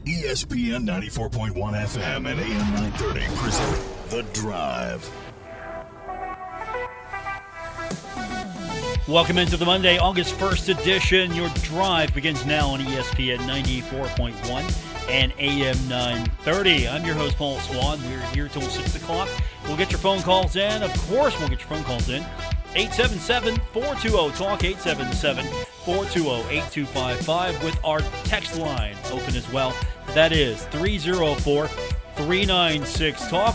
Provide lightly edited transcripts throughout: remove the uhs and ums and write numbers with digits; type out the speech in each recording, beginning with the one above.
ESPN 94.1 FM and AM 930 present The Drive. Welcome into the Monday, August 1st edition. Your drive begins now on ESPN 94.1 and AM 930. I'm your host, Paul Swann. We're here till 6 o'clock. We'll get your phone calls in. Of course, we'll get your phone calls in. 877-420-TALK, 877-420-8255 with our text line open as well. That is 304-396-TALK,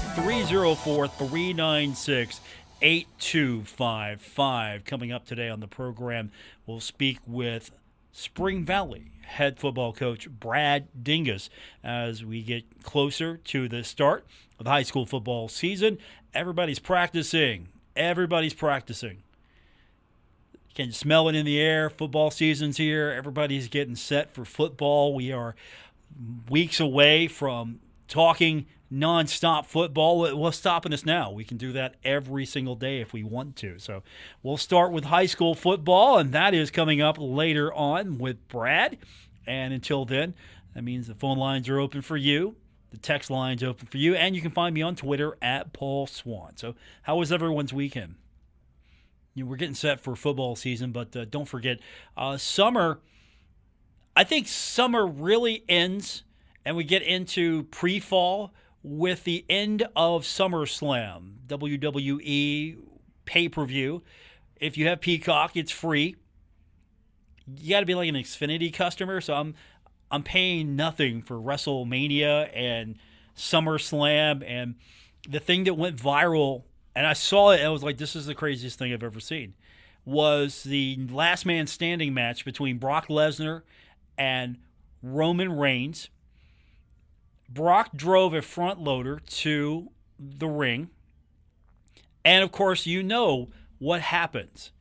304-396-8255. Coming up today on the program, we'll speak with Spring Valley head football coach Brad DIngess as we get closer to the start of the high school football season. Everybody's practicing. You can smell it in the air. Football season's here. Everybody's getting set for football. We are weeks away from talking nonstop football. What's stopping us now? We can do that every single day if we want to. So we'll start with high school football, and that is coming up later on with Brad. And until then, that means the phone lines are open for you. The text line's open for you, and you can find me on Twitter at Paul Swann. So how was everyone's weekend? We're getting set for football season, but don't forget, summer, I think summer really ends, and we get into pre-fall with the end of SummerSlam, WWE pay-per-view. If you have Peacock, it's free. You got to be like an Xfinity customer, so I'm paying nothing for WrestleMania and SummerSlam, and the thing that went viral, and I saw it, and I was like, this is the craziest thing I've ever seen, was the last man standing match between Brock Lesnar and Roman Reigns. Brock drove a front loader to the ring, and of course, you know what happens.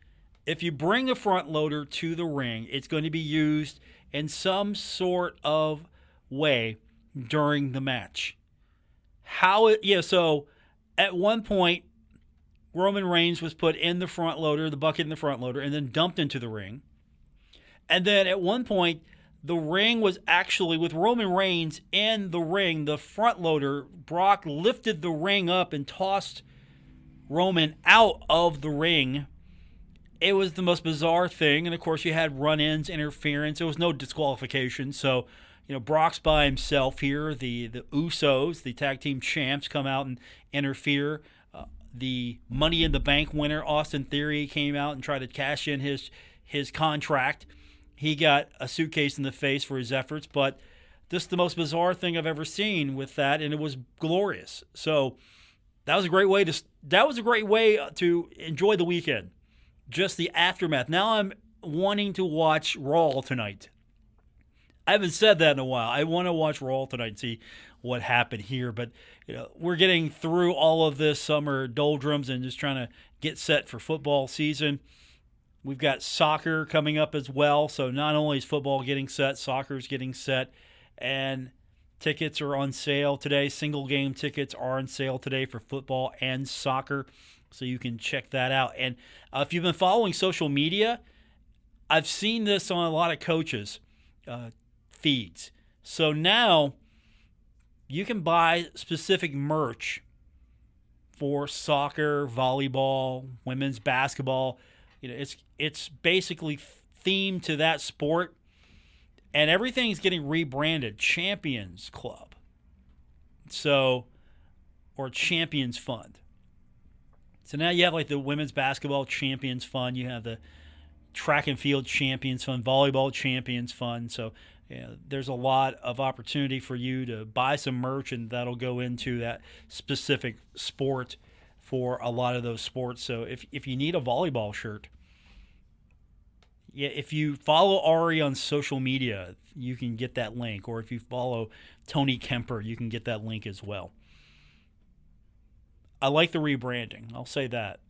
If you bring a front loader to the ring, it's going to be used in some sort of way during the match. So at one point, Roman Reigns was put in the front loader, the bucket in the front loader, and then dumped into the ring. And then at one point, the ring was actually, with Roman Reigns in the ring, the front loader, Brock lifted the ring up and tossed Roman out of the ring. It was the most bizarre thing. And of course, you had run-ins, interference. There was no disqualification. So, Brock's by himself here. The Usos, the tag team champs, come out and interfere. The Money in the Bank winner, Austin Theory, came out and tried to cash in his contract. He got a suitcase in the face for his efforts, but this is the most bizarre thing I've ever seen with that, and it was glorious. So that was a great way to enjoy the weekend. Just the aftermath. Now I'm wanting to watch Raw tonight. I haven't said that in a while. I want to watch Raw tonight and see what happened here. But we're getting through all of this summer doldrums and just trying to get set for football season. We've got soccer coming up as well. So not only is football getting set, soccer's getting set. And tickets are on sale today. Single game tickets are on sale today for football and soccer. So you can check that out. And if you've been following social media, I've seen this on a lot of coaches' feeds. So now you can buy specific merch for soccer, volleyball, women's basketball. It's basically themed to that sport, and everything's getting rebranded. Champions Club, or Champions Fund. So now you have like the women's basketball Champions Fund. You have the track and field Champions Fund, volleyball Champions Fund. So there's a lot of opportunity for you to buy some merch, and that'll go into that specific sport for a lot of those sports. So if you need a volleyball shirt, if you follow Ari on social media, you can get that link. Or if you follow Tony Kemper, you can get that link as well. I like the rebranding. I'll say that.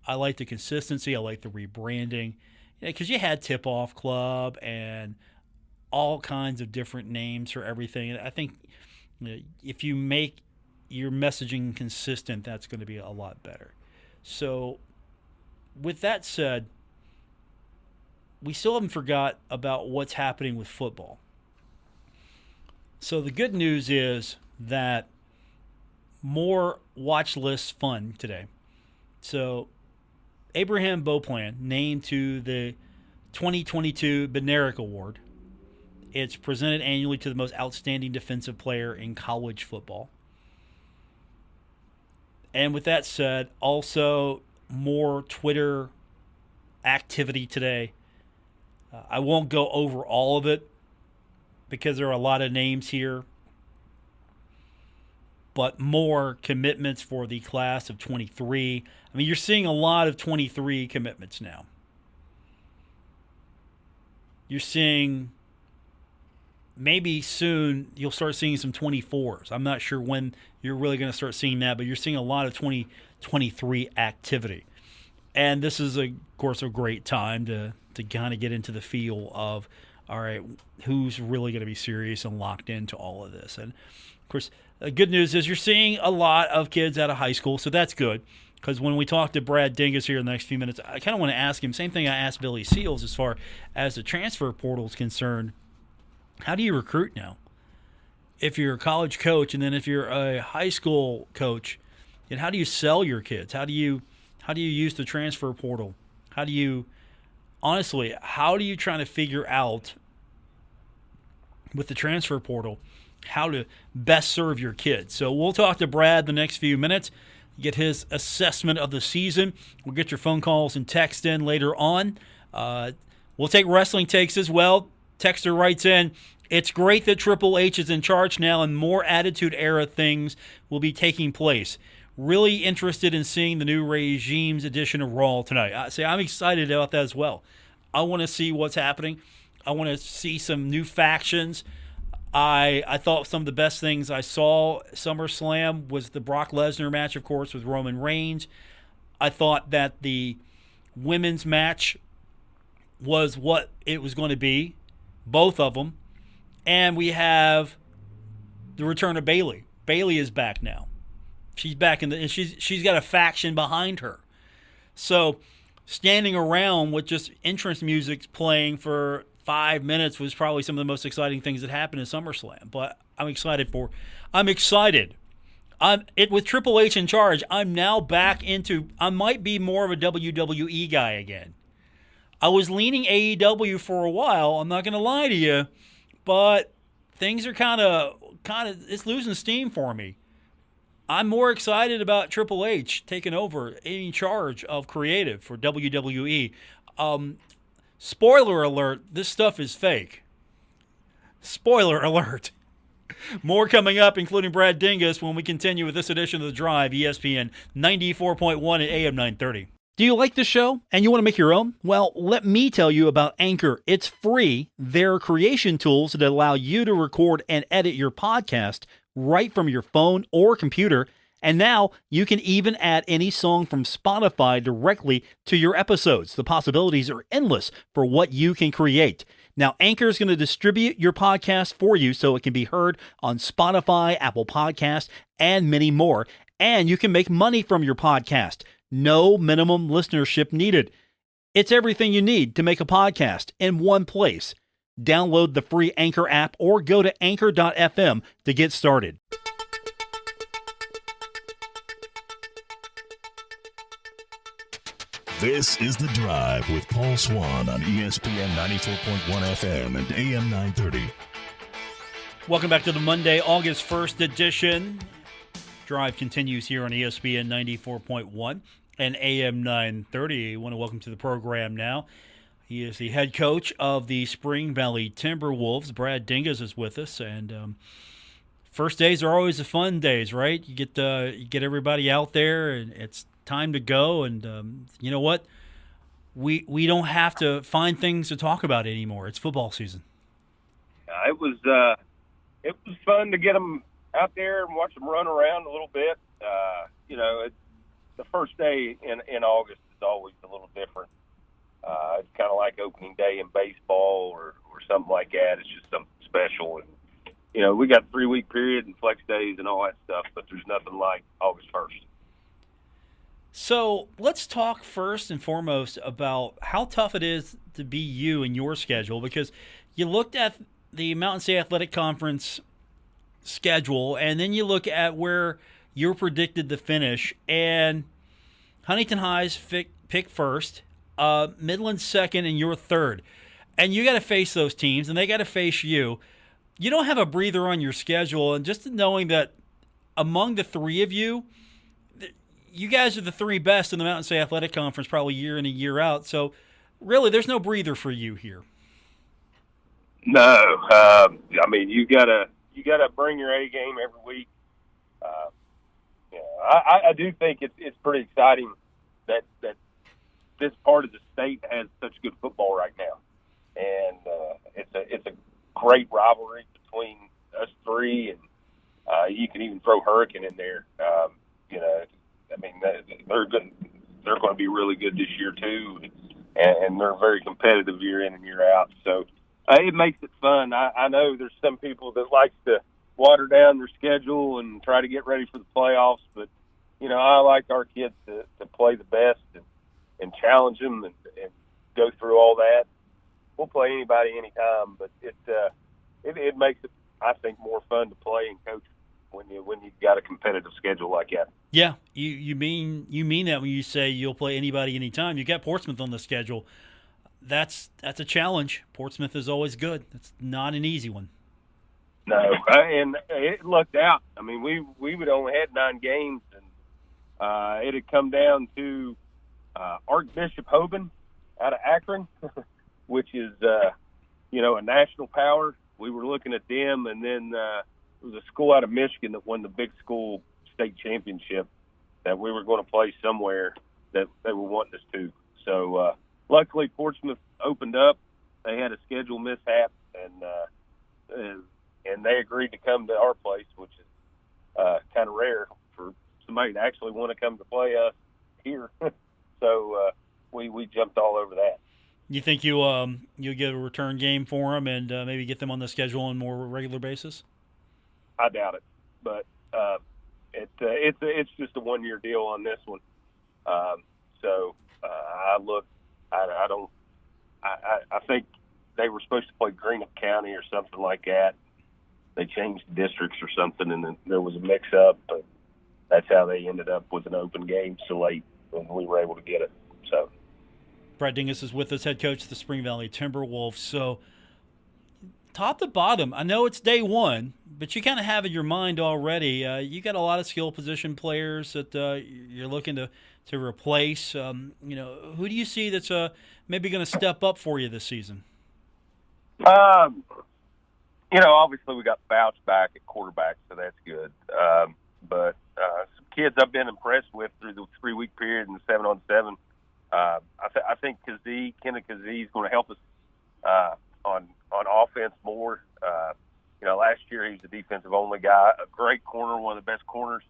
I like the consistency. I like the rebranding. Because you had Tip-Off Club and all kinds of different names for everything. I think if you make your messaging consistent, that's going to be a lot better. So with that said, we still haven't forgot about what's happening with football. So the good news is that more watch list fun today. So Abraham Beauplan named to the 2022 Bednarik Award. It's presented annually to the most outstanding defensive player in college football. And with that said, also more Twitter activity today. I won't go over all of it because there are a lot of names here, but more commitments for the class of 23. I mean, you're seeing a lot of 23 commitments now. You're seeing maybe soon you'll start seeing some 24s. I'm not sure when you're really going to start seeing that, but you're seeing a lot of 2023 activity. And this is, of course, a great time to kind of get into the feel of, all right, who's really going to be serious and locked into all of this. And, of course, the good news is you're seeing a lot of kids out of high school, so that's good. Because when we talk to Brad DIngess here in the next few minutes, I kind of want to ask him, same thing I asked Billy Seals as far as the transfer portal is concerned. How do you recruit now? If you're a college coach, and then if you're a high school coach, and how do you sell your kids? How do you use the transfer portal? How do you try to figure out with the transfer portal how to best serve your kids? So we'll talk to Brad the next few minutes, get his assessment of the season. We'll get your phone calls and text in later on. We'll take wrestling takes as well. Texter writes in, it's great that Triple H is in charge now and more Attitude Era things will be taking place. Really interested in seeing the new regime's edition of Raw tonight. I'm excited about that as well. I want to see what's happening. I want to see some new factions. I thought some of the best things I saw SummerSlam was the Brock Lesnar match, of course, with Roman Reigns. I thought that the women's match was what it was going to be, both of them. And we have the return of Bayley. Bayley is back now. She's back and she's got a faction behind her. So standing around with just entrance music playing for 5 minutes was probably some of the most exciting things that happened in SummerSlam. But I'm excited. With Triple H in charge, I'm now back into, I might be more of a WWE guy again. I was leaning AEW for a while, I'm not going to lie to you, but things are kind of, it's losing steam for me. I'm more excited about Triple H taking over, in charge of creative for WWE. Spoiler alert, this stuff is fake. Spoiler alert. More coming up, including Brad DIngess, when we continue with this edition of The Drive, ESPN 94.1 at AM 930. Do you like the show and you want to make your own? Well, let me tell you about Anchor. It's free. They're creation tools that allow you to record and edit your podcast right from your phone or computer. And now you can even add any song from Spotify directly to your episodes. The possibilities are endless for what you can create. Now, Anchor is going to distribute your podcast for you so it can be heard on Spotify, Apple Podcasts, and many more. And you can make money from your podcast. No minimum listenership needed. It's everything you need to make a podcast in one place. Download the free Anchor app or go to anchor.fm to get started. This is The Drive with Paul Swann on ESPN 94.1 FM and AM 930. Welcome back to the Monday, August 1st edition. Drive continues here on ESPN 94.1 and AM 930. I want to welcome to the program now. He is the head coach of the Spring Valley Timberwolves. Brad DIngess is with us, and first days are always the fun days, right? You get everybody out there, and it's time to go. And you know what? We don't have to find things to talk about anymore. It's football season. It was fun to get them out there and watch them run around a little bit. The first day in August is always a little different. It's kind of like opening day in baseball or something like that. It's just something special. And, we got a 3-week period and flex days and all that stuff, but there's nothing like August 1st. So let's talk first and foremost about how tough it is to be you and your schedule, because you looked at the Mountain State Athletic Conference schedule, and then you look at where you're predicted to finish, and Huntington High's pick first, Midland second, and you're third. And you got to face those teams, and they got to face you. You don't have a breather on your schedule, and just knowing that among the three of you, you guys are the three best in the Mountain State Athletic Conference probably year in and year out. So really, there's no breather for you here. No, I mean you gotta bring your A game every week. I do think it's pretty exciting that this part of the state has such good football right now, and it's a great rivalry between us three, and you can even throw Hurricane in there. I mean they're good. They're going to be really good this year too, and they're very competitive year in and year out. So. It makes it fun. I know there's some people that likes to water down their schedule and try to get ready for the playoffs, but, I like our kids to play the best and challenge them and go through all that. We'll play anybody anytime, but it makes it, I think, more fun to play and coach when you've got a competitive schedule like that. Yeah, you mean that when you say you'll play anybody anytime. You got Portsmouth on the schedule. That's a challenge. Portsmouth is always good. It's not an easy one. No, and it lucked out. I mean, we would only had 9 games, and it had come down to Archbishop Hoban out of Akron, which is a national power. We were looking at them, and then there was a school out of Michigan that won the big school state championship that we were going to play somewhere that they were wanting us to. So. Luckily, Portsmouth opened up. They had a schedule mishap, and they agreed to come to our place, which is kind of rare for somebody to actually want to come to play us here. So we jumped all over that. You think you'll get a return game for them and maybe get them on the schedule on a more regular basis? I doubt it, but it's just a 1-year deal on this one. So I look. I think they were supposed to play Greenup County or something like that. They changed districts or something, and then there was a mix-up, but that's how they ended up with an open game so late when we were able to get it. So, Brad DIngess is with us, head coach of the Spring Valley Timberwolves. So, top to bottom, I know it's day one, but you kind of have in your mind already. You got a lot of skill position players that you're looking to replace. Who do you see that's maybe going to step up for you this season? Obviously we got Fouch back at quarterback, so that's good. But some kids I've been impressed with through the 3-week period and the 7-on-7. I think Kenneth Kazee is going to help us on offense more. Last year he was a defensive only guy, a great corner, one of the best corners.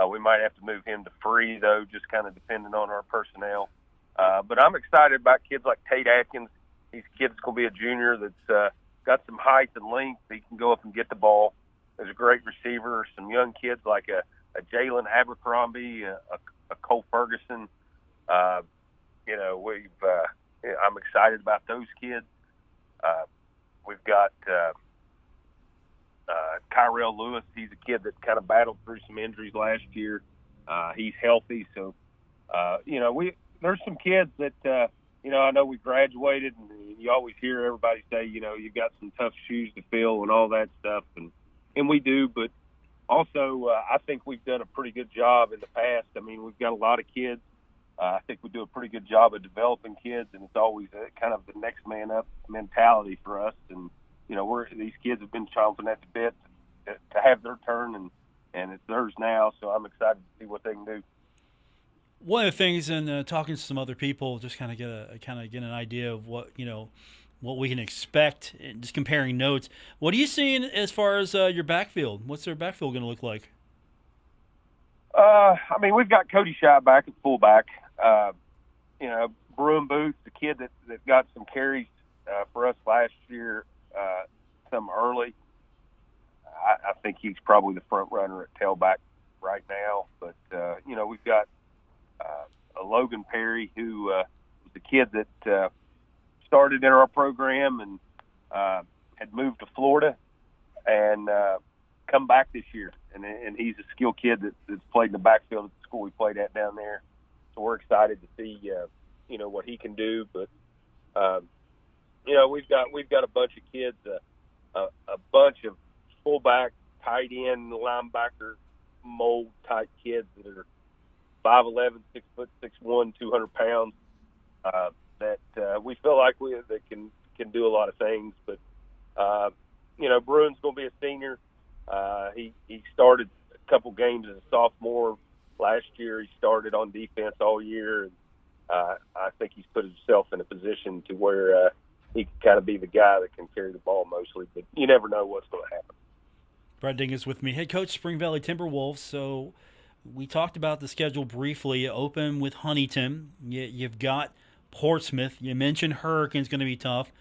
We might have to move him to free, though, just kind of depending on our personnel. But I'm excited about kids like Tate Atkins. He's a kid that's going to be a junior that's got some height and length. He can go up and get the ball. There's a great receiver. Some young kids like a Jalen Abercrombie, a Cole Ferguson. I'm excited about those kids. We've got Kyrell Lewis. He's a kid that kind of battled through some injuries last year. He's healthy, so there's some kids that I know we graduated, and you always hear everybody say you've got some tough shoes to fill and all that stuff, and we do. But also, I think we've done a pretty good job in the past. I mean, we've got a lot of kids. I think we do a pretty good job of developing kids, and it's always kind of the next man up mentality for us. And these kids have been chomping at the bit to have their turn, and it's theirs now. So I'm excited to see what they can do. One of the things, in talking to some other people, just kind of get an idea of what we can expect, and just comparing notes. What are you seeing as far as your backfield? What's their backfield going to look like? We've got Cody Shy back at fullback. Bruin Booth, the kid that got some carries for us last year, some early. I think he's probably the front runner at tailback right now. But we've got a Logan Perry who was a kid that started in our program and had moved to Florida, and come back this year, and he's a skilled kid that's played in the backfield at the school we played at down there. So we're excited to see what he can do. But we've got a bunch of kids, a bunch of fullback, tight end, linebacker mold type kids that are 5'11", 6'1", 200 pounds. That we feel like that can do a lot of things. But Bruin's going to be a senior. He started a couple games as a sophomore last year. He started on defense all year, and I think he's put himself in a position to where he can kind of be the guy that can carry the ball mostly. But you never know what's going to happen. Brad DIngess with me, head coach, Spring Valley Timberwolves. So we talked about the schedule briefly. You open with Huntington. You've got Portsmouth. You mentioned Hurricane's going to be tough.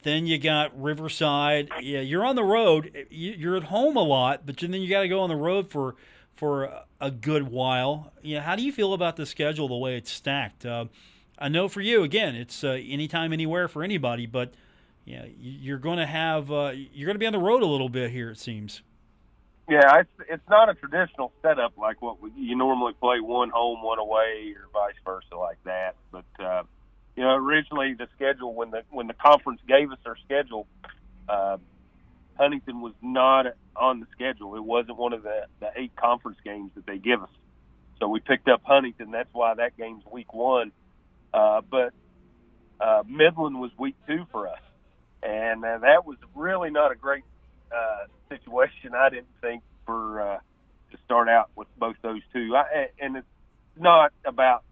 Then you got Riverside. Yeah, you're on the road. You're at home a lot, but then you got to go on the road for a good while. How do you feel about the schedule the way it's stacked? I know for you, again, it's anytime, anywhere for anybody, but you're going to have you're going to be on the road a little bit here, it seems. Yeah, it's not a traditional setup like what you normally play, one home, one away, or vice versa like that. But originally the schedule, when the conference gave us our schedule, Huntington was not on the schedule. It wasn't one of the 8 conference games that they give us. So we picked up Huntington. That's why that game's week 1. But Midland was week 2 for us. And that was really not a great situation, I didn't think, for to start out with both those two. And it's not about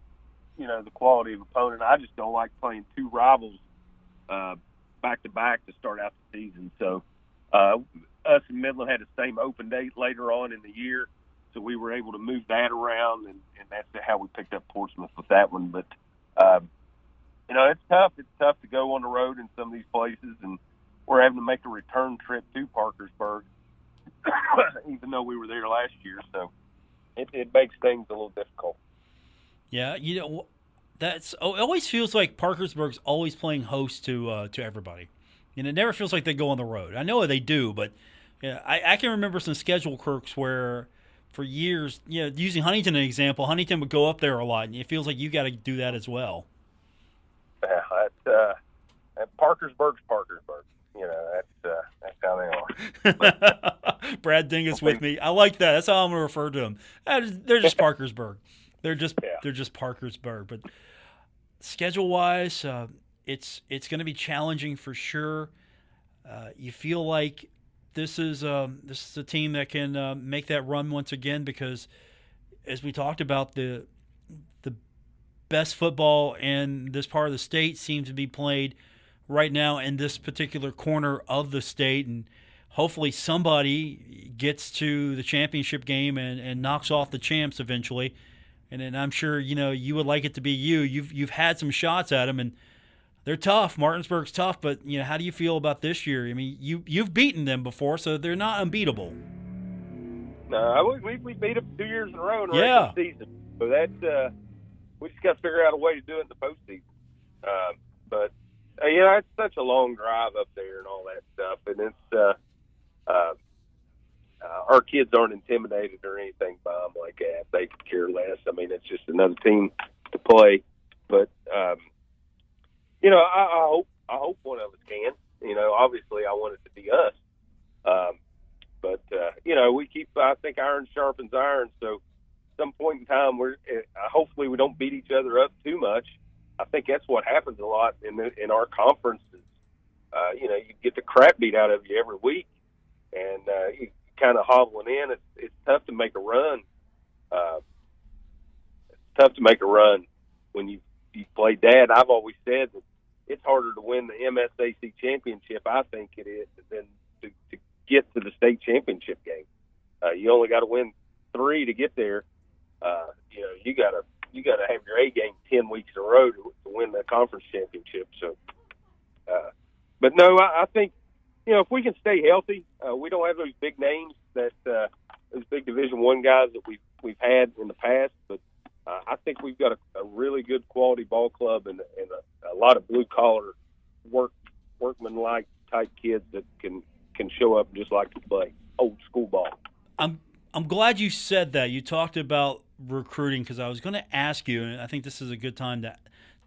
the quality of opponent. I just don't like playing 2 rivals back to back to start out the season. So us and Midland had the same open date later on in the year, so we were able to move that around, and that's how we picked up Portsmouth with that one. But it's tough. It's tough to go on the road in some of these places, and we're having to make a return trip to Parkersburg, even though we were there last year. So it makes things a little difficult. Yeah, it always feels like Parkersburg's always playing host to everybody. And it never feels like they go on the road. I know they do, but I can remember some schedule quirks where for years, using Huntington as an example, Huntington would go up there a lot, and it feels like you got to do that as well. Yeah, Parkersburg's Parkersburg. That's how they are. Brad DIngess with me. I like that. That's how I'm going to refer to them. They're just Parkersburg. They're just Parkersburg. But schedule-wise, it's going to be challenging for sure. You feel like this is a team that can make that run once again, because as we talked about, the best football in this part of the state seems to be played right now in this particular corner of the state, and hopefully somebody gets to the championship game and knocks off the champs eventually. And then I'm sure you would like it to be you. You've had some shots at them, and they're tough. Martinsburg's tough, but how do you feel about this year? I mean, you've beaten them before, so they're not unbeatable. No, we beat them 2 years in a row in the regular season. So that's we just got to figure out a way to do it in the postseason. But it's such a long drive up there and all that stuff, and it's our kids aren't intimidated or anything by them like that. They could care less. I mean, it's just another team to play. But I hope one of us can. Obviously, I want it to be us. But we keep. I think iron sharpens iron. So, at some point in time, hopefully we don't beat each other up too much. I think that's what happens a lot in our conference. You get the crap beat out of you every week, and you kind of hobbling in. It's tough to make a run. It's tough to make a run when you play Dad. I've always said that it's harder to win the MSAC championship, I think it is, than to get to the state championship game. You only got to win 3 to get there. You got to have your A game 10 weeks in a row to win the conference championship. So, but no, I think if we can stay healthy, we don't have those big names that those big Division I guys that we've had in the past. But I think we've got a really good quality ball club and a lot of blue collar workman-like type kids that can show up and just like to play. old school ball. I'm glad you said that. You talked about recruiting because I was going to ask you, and I think this is a good time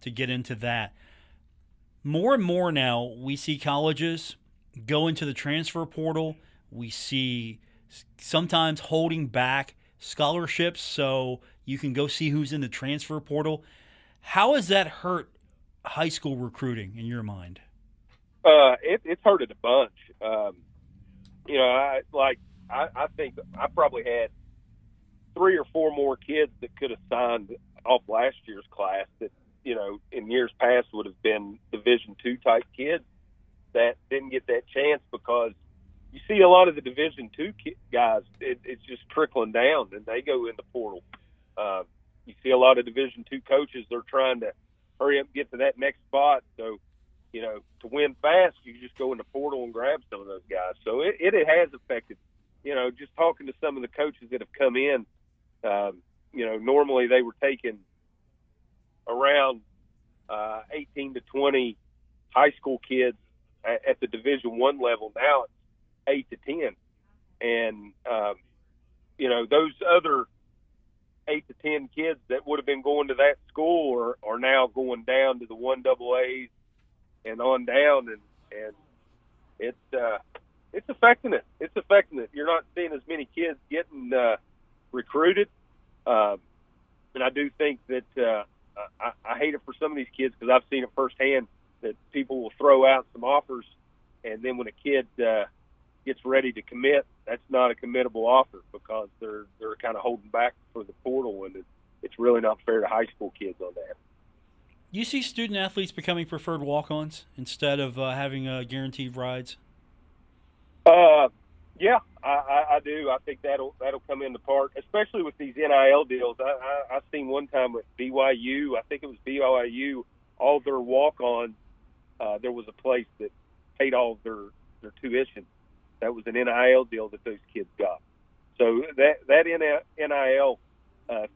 to get into that. More and more now, we see colleges go into the transfer portal. We see sometimes holding back scholarships so you can go see who's in the transfer portal. How has that hurt high school recruiting in your mind? It's hurt it a bunch. I think I probably had 3 or 4 more kids that could have signed off last year's class that, in years past would have been Division II type kids that didn't get that chance because you see a lot of the Division II guys, it's just trickling down and they go in the portal. You see a lot of Division II coaches, they're trying to hurry up and get to that next spot. So, to win fast, you just go in the portal and grab some of those guys. So it has affected, just talking to some of the coaches that have come in, normally they were taking around 18 to 20 high school kids at the Division I level. Now it's 8 to 10. And, those other 8 to 10 kids that would have been going to that school are now going down to the 1AAs and on down. And it's affecting it. It's affecting it. You're not seeing as many kids getting recruited. And I do think that I hate it for some of these kids because I've seen it firsthand that people will throw out some offers, and then when a kid gets ready to commit, that's not a committable offer because they're kind of holding back for the portal, and it's really not fair to high school kids on that. You see student athletes becoming preferred walk-ons instead of having guaranteed rides? Yeah, I do. I think that'll come into part, especially with these NIL deals. I seen one time with BYU. I think it was BYU. All their walk-ons. There was a place that paid all their tuition. That was an NIL deal that those kids got. So that NIL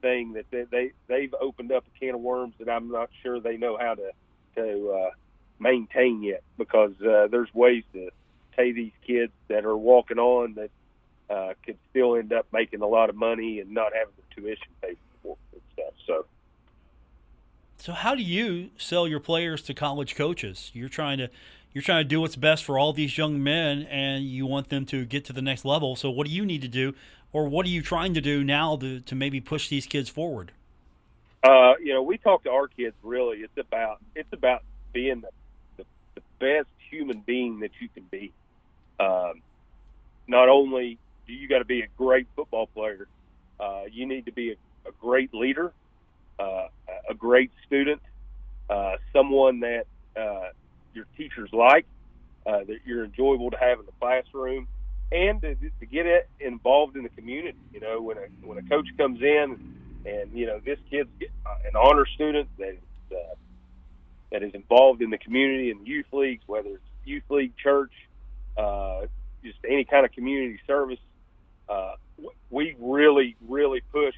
thing that they've opened up a can of worms that I'm not sure they know how to maintain yet, because there's ways to pay these kids that are walking on that could still end up making a lot of money and not having the tuition paid for and stuff. So how do you sell your players to college coaches? You're trying to do what's best for all these young men, and you want them to get to the next level. So what do you need to do, or what are you trying to do now to maybe push these kids forward? We talk to our kids. Really, it's about being the best human being that you can be. Not only do you got to be a great football player, you need to be a great leader, a great student, someone that your teachers like, that you're enjoyable to have in the classroom, and to get involved in the community. When a coach comes in and this kid's an honor student that is involved in the community and youth leagues, whether it's youth league, church, just any kind of community service. We really, really push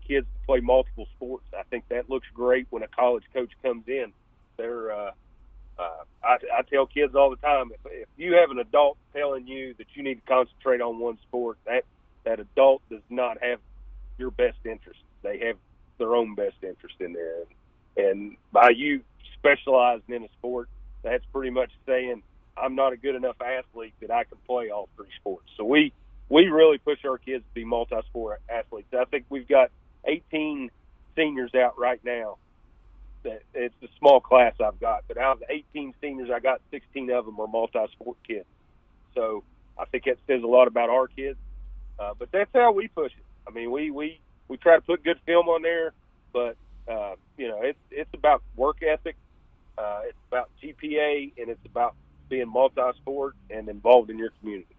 kids to play multiple sports. I think that looks great when a college coach comes in. I tell kids all the time, if you have an adult telling you that you need to concentrate on one sport, that adult does not have your best interest. They have their own best interest in there. And by you specializing in a sport, that's pretty much saying, I'm not a good enough athlete that I can play all 3 sports. So we really push our kids to be multi-sport athletes. I think we've got 18 seniors out right now. It's a small class I've got, but out of the 18 seniors I got, 16 of them are multi-sport kids. So I think that says a lot about our kids. But that's how we push it. I mean, we try to put good film on there, but it's about work ethic. It's about GPA, and it's about being multi-sport and involved in your community.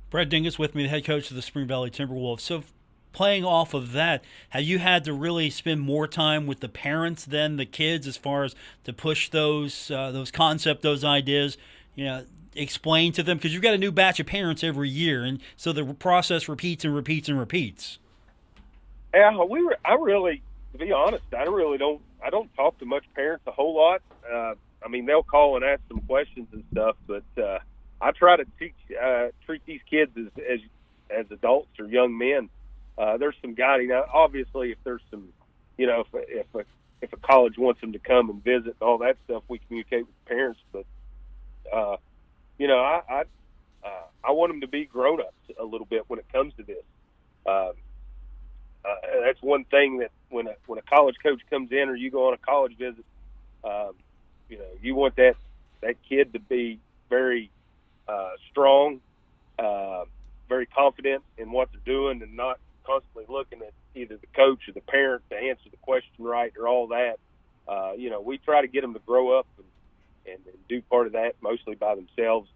Brad DIngess with me, the head coach of the Spring Valley Timberwolves. So playing off of that, have you had to really spend more time with the parents than the kids as far as to push those concepts, those ideas, explain to them? Because you've got a new batch of parents every year, and so the process repeats and repeats and repeats. Yeah, to be honest, I don't talk to much parents a whole lot. I mean, they'll call and ask some questions and stuff, but I try to treat these kids as adults or young men. There's some guiding. Now, obviously, if there's some, if a college wants them to come and visit and all that stuff, we communicate with parents. But I want them to be grown-ups a little bit when it comes to this. That's one thing that when a college coach comes in or you go on a college visit, you want that kid to be very strong, very confident in what they're doing, and not constantly looking at either the coach or the parent to answer the question right or all that. We try to get them to grow up and do part of that mostly by themselves.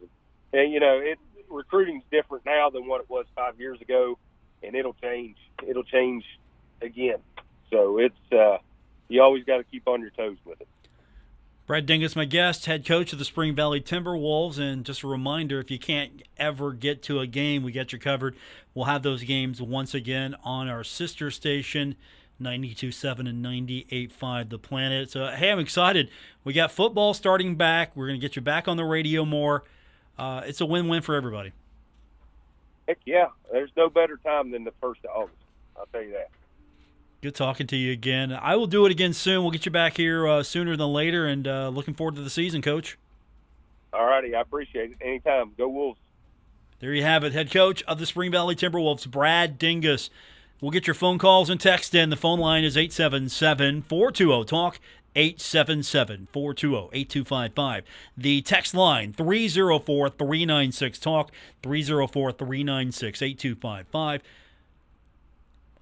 And recruiting's different now than what it was 5 years ago, and it'll change. It'll change again. So it's you always got to keep on your toes with it. Brad DIngess, my guest, head coach of the Spring Valley Timberwolves. And just a reminder, if you can't ever get to a game, we got you covered. We'll have those games once again on our sister station, 92.7 and 98.5 The Planet. So, hey, I'm excited. We got football starting back. We're going to get you back on the radio more. It's a win-win for everybody. Heck yeah. There's no better time than the 1st of August. I'll tell you that. Good talking to you again. I will do it again soon. We'll get you back here sooner than later, and looking forward to the season, Coach. All righty. I appreciate it. Anytime. Go Wolves. There you have it. Head coach of the Spring Valley Timberwolves, Brad DIngess. We'll get your phone calls and text in. The phone line is 877-420-TALK, 877-420-8255. The text line, 304-396-TALK, 304-396-8255.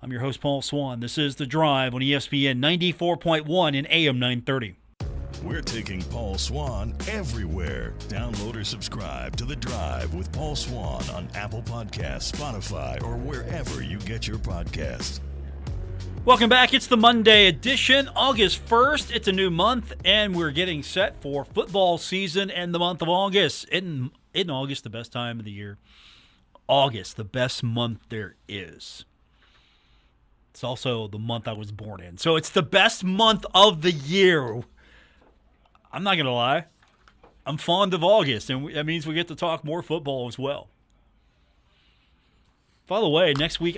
I'm your host, Paul Swann. This is The Drive on ESPN 94.1 and AM 930. We're taking Paul Swann everywhere. Download or subscribe to The Drive with Paul Swann on Apple Podcasts, Spotify, or wherever you get your podcasts. Welcome back. It's the Monday edition, August 1st. It's a new month, and we're getting set for football season in the month of August. In August, the best time of the year. August, the best month there is. It's also the month I was born in. So it's the best month of the year. I'm not going to lie. I'm fond of August, and that means we get to talk more football as well. By the way, next week,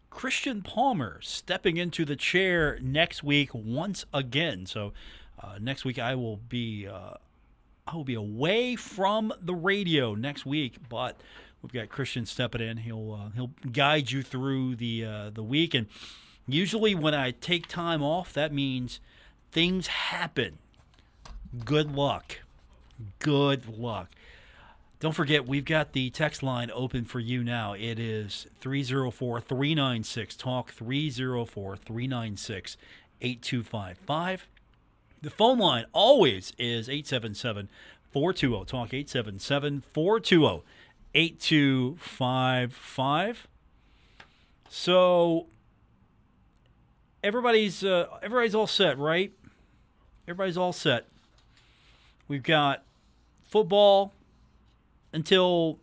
Christian Palmer stepping into the chair next week once again. So next week I will be away from the radio next week, but we've got Christian stepping in. He'll guide you through the week, and usually when I take time off, that means things happen. Good luck. Good luck. Don't forget, we've got the text line open for you now. It is 304-396-TALK, 304-396-8255. The phone line always is 877-420-TALK, 877-420-8255. So everybody's all set, right? Everybody's all set. We've got football until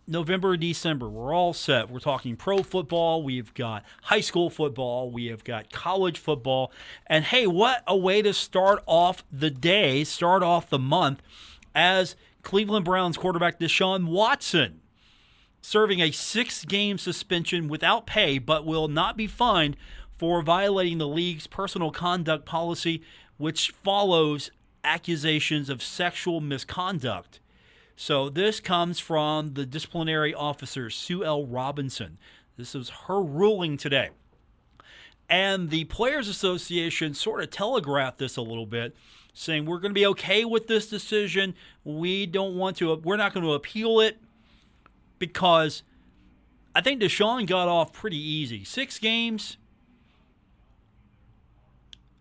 November, December. We're all set. We're talking pro football. We've got high school football. We have got college football. And hey, what a way to start off the day, start off the month, as Cleveland Browns quarterback Deshaun Watson serving a 6-game suspension without pay, but will not be fined for violating the league's personal conduct policy, which follows accusations of sexual misconduct. So this comes from the disciplinary officer, Sue L. Robinson. This is her ruling today. And the Players Association sort of telegraphed this a little bit, saying we're going to be okay with this decision. We're not going to appeal it, because I think Deshaun got off pretty easy. 6 games,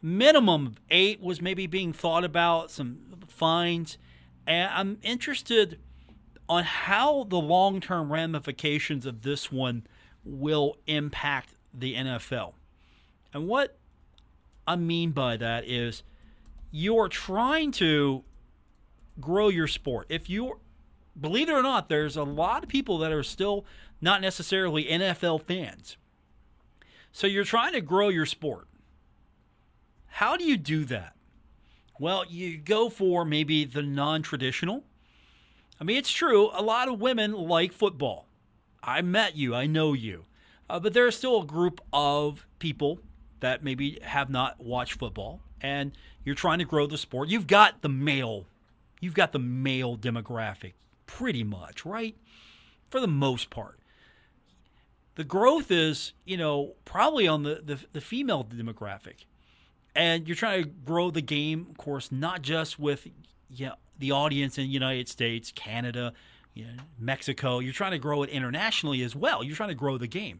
minimum of 8 was maybe being thought about, some fines. And I'm interested on how the long-term ramifications of this one will impact the NFL. And what I mean by that is you're trying to grow your sport. Believe it or not, there's a lot of people that are still not necessarily NFL fans. So you're trying to grow your sport. How do you do that? Well, you go for maybe the non-traditional. I mean, it's true. A lot of women like football. I met you. I know you. But there is still a group of people that maybe have not watched football, and you're trying to grow the sport. You've got the male demographic pretty much, right? For the most part. The growth is, probably on the female demographic. And you're trying to grow the game, of course, not just with the audience in the United States, Canada, Mexico. You're trying to grow it internationally as well. You're trying to grow the game.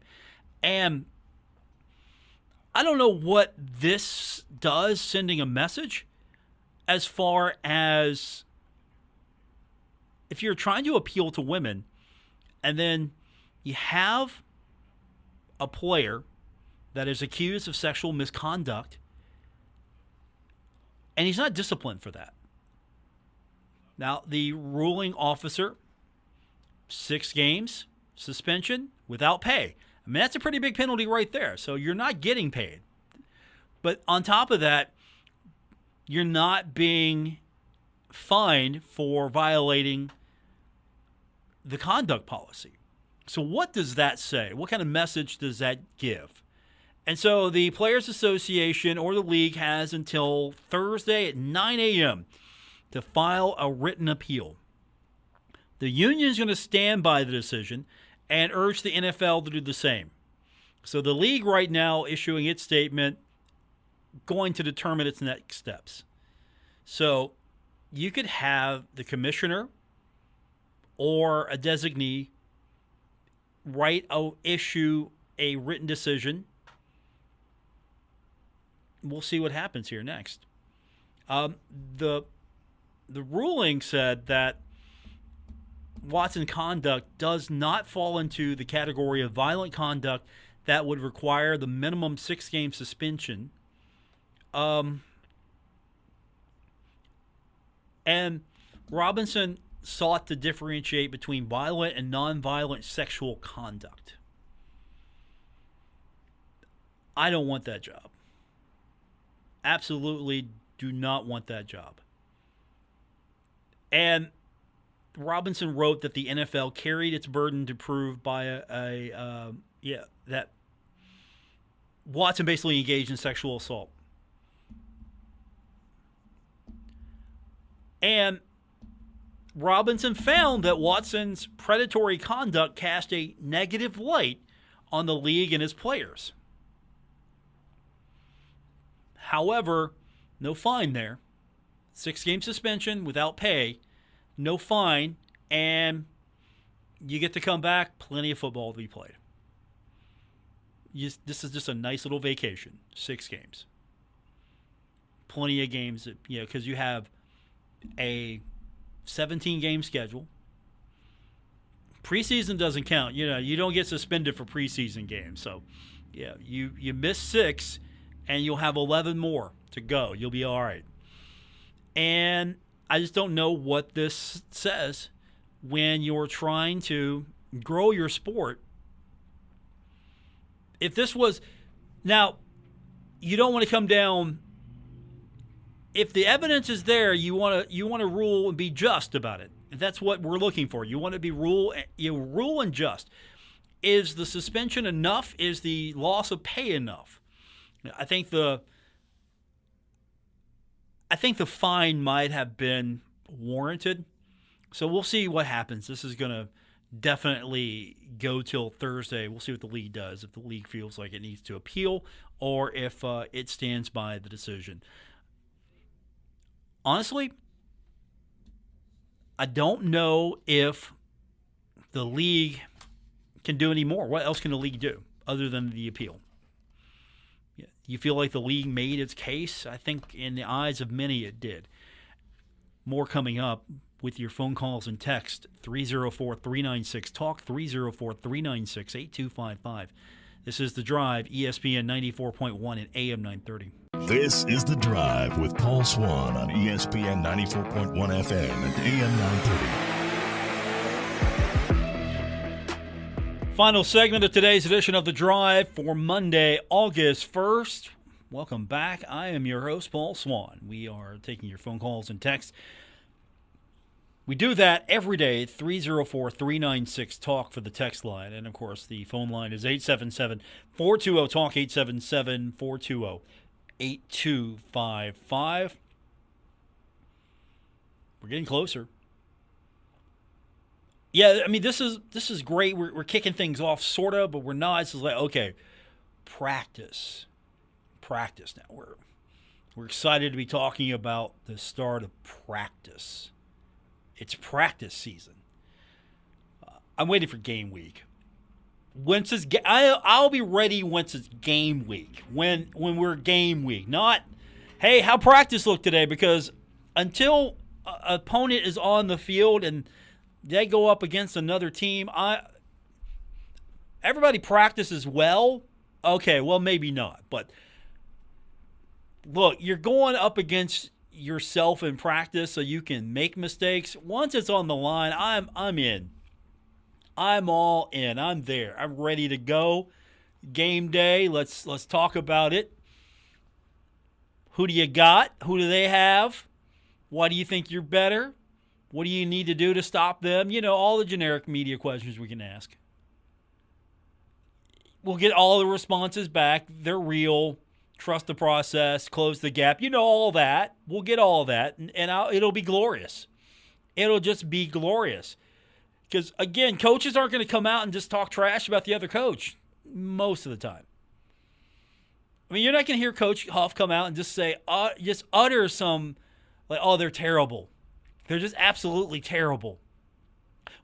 And I don't know what this does, sending a message, as far as if you're trying to appeal to women and then you have a player that is accused of sexual misconduct and he's not disciplined for that. Now, the ruling officer, 6 games, suspension without pay. I mean, that's a pretty big penalty right there. So you're not getting paid. But on top of that, you're not being fined for violating the conduct policy. So what does that say? What kind of message does that give? And so the Players Association or the league has until Thursday at 9 a.m. to file a written appeal. The union is going to stand by the decision and urge the NFL to do the same. So the league right now issuing its statement, going to determine its next steps. So you could have the commissioner or a designee issue a written decision. We'll see what happens here next. The ruling said that Watson's conduct does not fall into the category of violent conduct that would require the minimum 6-game suspension. And Robinson sought to differentiate between violent and nonviolent sexual conduct. I don't want that job. Absolutely do not want that job. And Robinson wrote that the NFL carried its burden to prove by that Watson basically engaged in sexual assault. And Robinson found that Watson's predatory conduct cast a negative light on the league and its players. However, no fine there. 6-game suspension without pay, no fine, and you get to come back, plenty of football to be played. This is just a nice little vacation, 6 games. Plenty of games, because you have a 17-game schedule. Preseason doesn't count. You don't get suspended for preseason games. So, you miss 6, and you'll have 11 more to go. You'll be all right. And I just don't know what this says when you're trying to grow your sport. If this was... Now, you don't want to come down... If the evidence is there, you want to rule and be just about it. That's what we're looking for. You want to be rule and just. Is the suspension enough? Is the loss of pay enough? I think the fine might have been warranted. So we'll see what happens. This is going to definitely go till Thursday. We'll see what the league does, if the league feels like it needs to appeal or if it stands by the decision. Honestly, I don't know if the league can do any more. What else can the league do other than the appeal? You feel like the league made its case? I think in the eyes of many it did. More coming up with your phone calls and text, 304-396-TALK, 304-396-8255. This is The Drive, ESPN 94.1 and AM 930. This is The Drive with Paul Swann on ESPN 94.1 FM and AM 930. Final segment of today's edition of The Drive for Monday, August 1st. Welcome back. I am your host, Paul Swann. We are taking your phone calls and texts. We do that every day, 304-396-TALK for the text line. And, of course, the phone line is 877-420-TALK, 877-420-8255. We're getting closer. Yeah, I mean, this is great. We're kicking things off, sort of, but we're not. It's like, okay, practice now. We're excited to be talking about the start of practice. It's practice season. I'm waiting for game week. Once it's I'll be ready once it's game week. When we're game week, not hey, how practice look today? Because until an opponent is on the field and they go up against another team, everybody practices well. Okay, well maybe not, but look, you're going up against yourself in practice so you can make mistakes. Once it's on the line, I'm in. I'm all in. I'm there. I'm ready to go. Game day. Let's talk about it. Who do you got? Who do they have? Why do you think you're better? What do you need to do to stop them? You know, all the generic media questions we can ask. We'll get all the responses back. They're real. Trust the process. Close the gap. You know all that. We'll get all that, and it'll be glorious. It'll just be glorious. Because, again, coaches aren't going to come out and just talk trash about the other coach most of the time. I mean, you're not going to hear Coach Huff come out and just say, just utter some, like, oh, they're terrible. They're just absolutely terrible.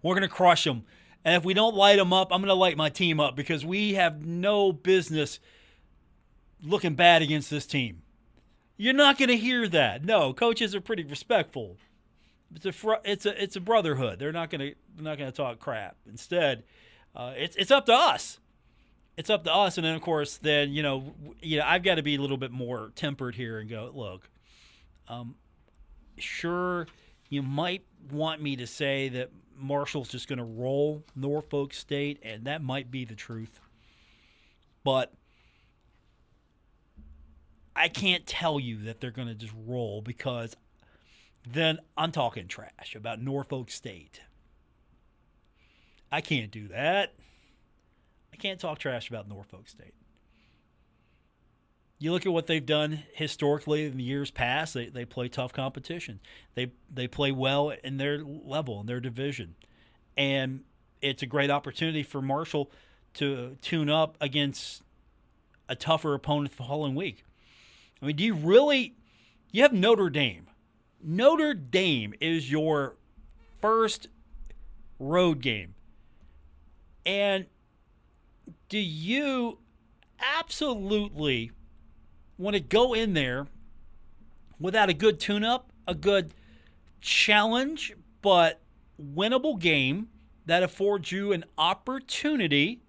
We're going to crush them. And if we don't light them up, I'm going to light my team up because we have no business looking bad against this team. You're not going to hear that. No, coaches are pretty respectful. It's a brotherhood. They're not going to talk crap. Instead, it's up to us. It's up to us. And then of course, I've got to be a little bit more tempered here and go, look, sure, you might want me to say that Marshall's just going to roll Norfolk State, and that might be the truth. But I can't tell you that they're going to just roll because then I'm talking trash about Norfolk State. I can't do that. I can't talk trash about Norfolk State. You look at what they've done historically in the years past. They play tough competition. They play well in their level, in their division. And it's a great opportunity for Marshall to tune up against a tougher opponent the following week. I mean, you have Notre Dame. Notre Dame is your first road game. And do you absolutely want to go in there without a good tune-up, a good challenge, but winnable game that affords you an opportunity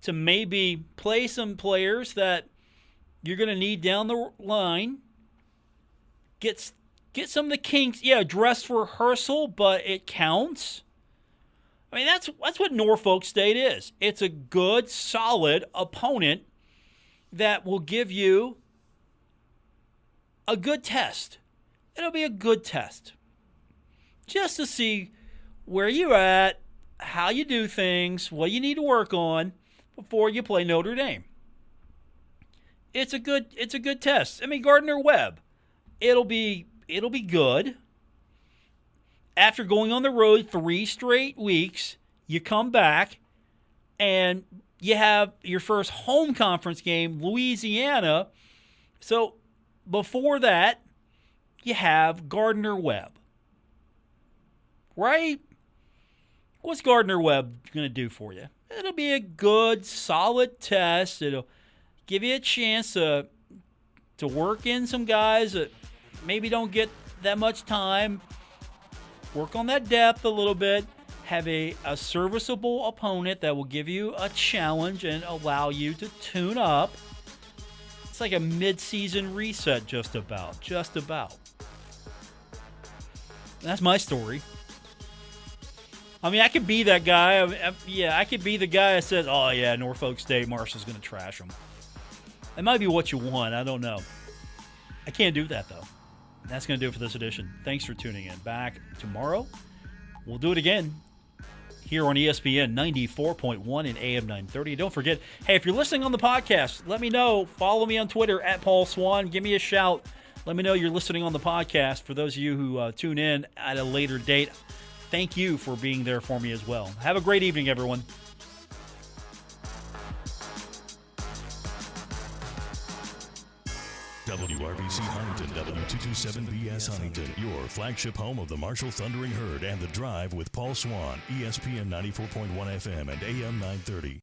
to maybe play some players that you're going to need down the line, get some of the kinks, dress for rehearsal, but it counts. I mean, that's what Norfolk State is. It's a good, solid opponent that will give you a good test. It'll be a good test. Just to see where you're at, how you do things, what you need to work on before you play Notre Dame. It's a good test. I mean, Gardner-Webb, it'll be good. After going on the road 3 straight weeks, you come back and you have your first home conference game, Louisiana. So before that, you have Gardner-Webb. Right? What's Gardner-Webb going to do for you? It'll be a good, solid test. It'll give you a chance to work in some guys that maybe don't get that much time. Work on that depth a little bit. Have a serviceable opponent that will give you a challenge and allow you to tune up. It's like a mid-season reset just about. That's my story. I mean, I could be that guy. I could be the guy that says, oh, yeah, Norfolk State, Marshall's going to trash them. It might be what you want. I don't know. I can't do that, though. That's going to do it for this edition. Thanks for tuning in. Back tomorrow. We'll do it again here on ESPN 94.1 and AM 930. Don't forget, hey, if you're listening on the podcast, let me know. Follow me on Twitter at Paul Swann. Give me a shout. Let me know you're listening on the podcast. For those of you who tune in at a later date, thank you for being there for me as well. Have a great evening, everyone. WRBC Huntington, W227BS Huntington, your flagship home of the Marshall Thundering Herd and The Drive with Paul Swann, ESPN 94.1 FM and AM 930.